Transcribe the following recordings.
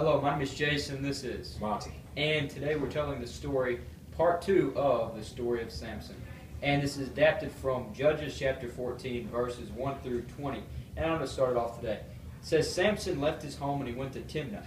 Hello, my name is Jason. This is Monty. And today we're telling the story, part 2 of the story of Samson. And this is adapted from Judges chapter 14, verses 1 through 20. And I'm going to start it off today. It says, Samson left his home and he went to Timnah.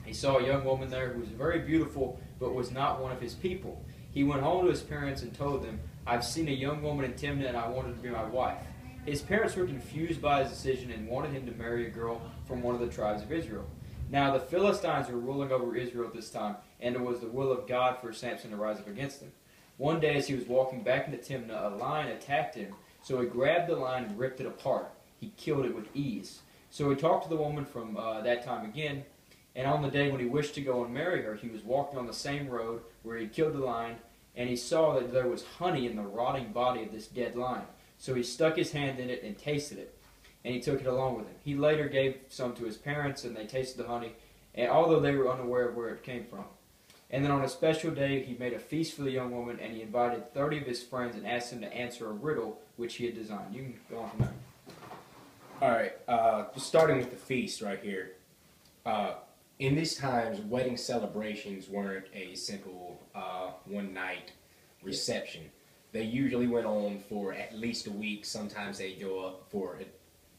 He saw a young woman there who was very beautiful, but was not one of his people. He went home to his parents and told them, I've seen a young woman in Timnah and I want her to be my wife. His parents were confused by his decision and wanted him to marry a girl from one of the tribes of Israel. Now the Philistines were ruling over Israel at this time, and it was the will of God for Samson to rise up against them. One day as he was walking back into Timnah, a lion attacked him, so he grabbed the lion and ripped it apart. He killed it with ease. So he talked to the woman from that time again, and on the day when he wished to go and marry her, he was walking on the same road where he had killed the lion, and he saw that there was honey in the rotting body of this dead lion. So he stuck his hand in it and tasted it, and he took it along with him. He later gave some to his parents, and they tasted the honey, and although they were unaware of where it came from. And then on a special day, he made a feast for the young woman, and he invited 30 of his friends and asked them to answer a riddle which he had designed. You can go on from there. All right, just starting with the feast right here. In these times, wedding celebrations weren't a simple one-night reception. They usually went on for at least a week. Sometimes they go up for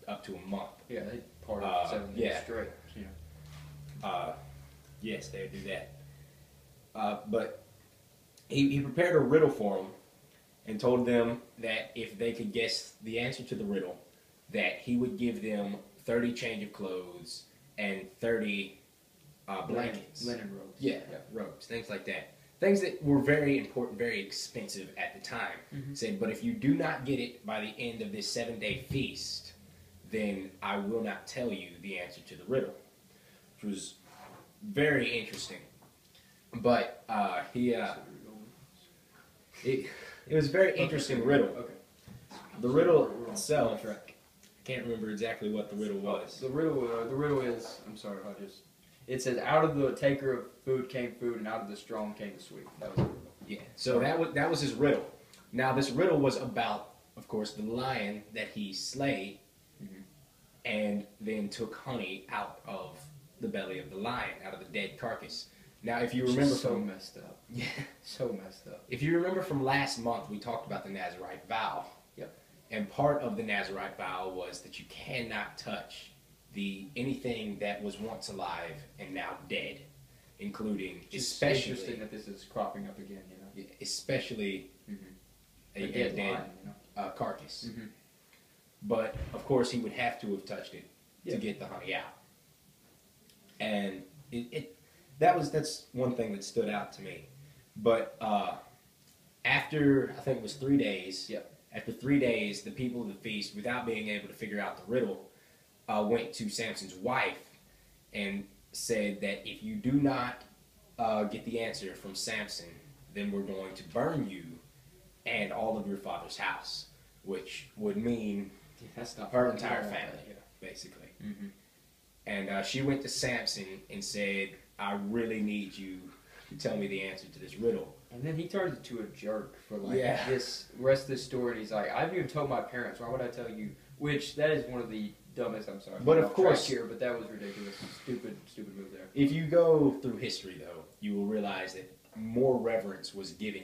up to a month. Yeah, they party 7 days straight. Yeah. Yes, they would do that. But he prepared a riddle for them and told them that if they could guess the answer to the riddle, that he would give them 30 change of clothes and 30 blankets. Linen robes. Yeah, robes, things like that. Things that were very important, very expensive at the time. Said, but if you do not get it by the end of this 7-day feast, then I will not tell you the answer to the riddle. Which was very interesting. But it was a very interesting riddle. Okay. The riddle itself, I can't remember exactly what the riddle was. The riddle is, I'm sorry, it says, out of the taker of food came food, and out of the strong came the sweet. That was the riddle. Yeah, so that was his riddle. Now, this riddle was about, of course, the lion that he slayed and then took honey out of the belly of the lion, out of the dead carcass. Now, if you remember so messed up. Yeah. So messed up. If you remember from last month, we talked about the Nazirite vow. Yep. And part of the Nazirite vow was that you cannot touch anything that was once alive and now dead, including especially. Interesting that this is cropping up again, you know. Especially a dead lion, you know? Carcass. But of course, he would have to have touched it to get the honey out. And that's one thing that stood out to me. But after I think it was 3 days. Yep. After 3 days, the people of the feast, without being able to figure out the riddle, went to Samson's wife and said that if you do not get the answer from Samson, then we're going to burn you and all of your father's house, which would mean her entire family, basically. And she went to Samson and said, I really need you to tell me the answer to this riddle. And then he turns into a jerk for this rest of this story. And he's like, I've even told my parents, why would I tell you? Which, that is one of the dumbest, I'm sorry. But of course, here, but that was ridiculous. Stupid move there. If you go through history, though, you will realize that more reverence was given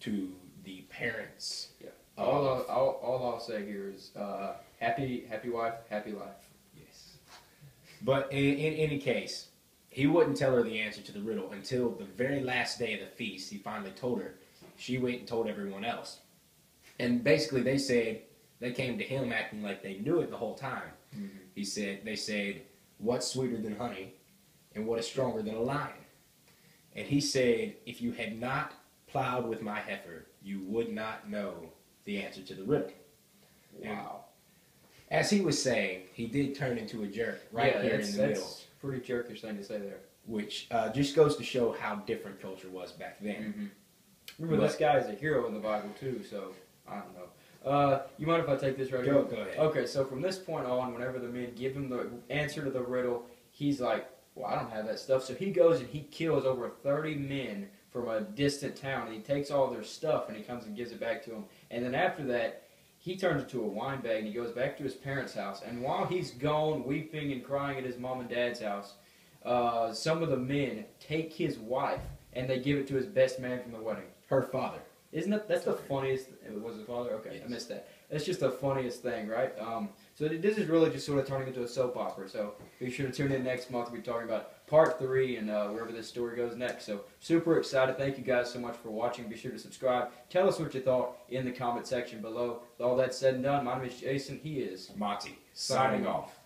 to the parents. Yeah. All I'll say here is happy wife, happy life. Yes. But in any case, he wouldn't tell her the answer to the riddle until the very last day of the feast. He finally told her. She went and told everyone else. And basically they came to him acting like they knew it the whole time. They said, what's sweeter than honey and what is stronger than a lion? And he said, if you had not plowed with my heifer, you would not know the answer to the riddle. Wow. And as he was saying, he did turn into a jerk here in the middle. That's pretty jerkish thing to say there. Which just goes to show how different culture was back then. Remember, this guy is a hero in the Bible too, so I don't know. You mind if I take this right here? Go ahead. Okay, so from this point on, whenever the men give him the answer to the riddle, he's like, well, I don't have that stuff. So he goes and he kills over 30 men from a distant town, and he takes all their stuff, and he comes and gives it back to them. And then after that, he turns into a wine bag, and he goes back to his parents' house. And while he's gone, weeping and crying at his mom and dad's house, some of the men take his wife and they give it to his best man from the wedding. Her father. Isn't that's the funniest? Was it father? Okay, yes. I missed that. That's just the funniest thing, right? So this is really just sort of turning into a soap opera. So be sure to tune in next month. We'll be talking about part 3 and wherever this story goes next. So super excited. Thank you guys so much for watching. Be sure to subscribe. Tell us what you thought in the comment section below. With all that said and done, my name is Jason. He is Monty. Signing off.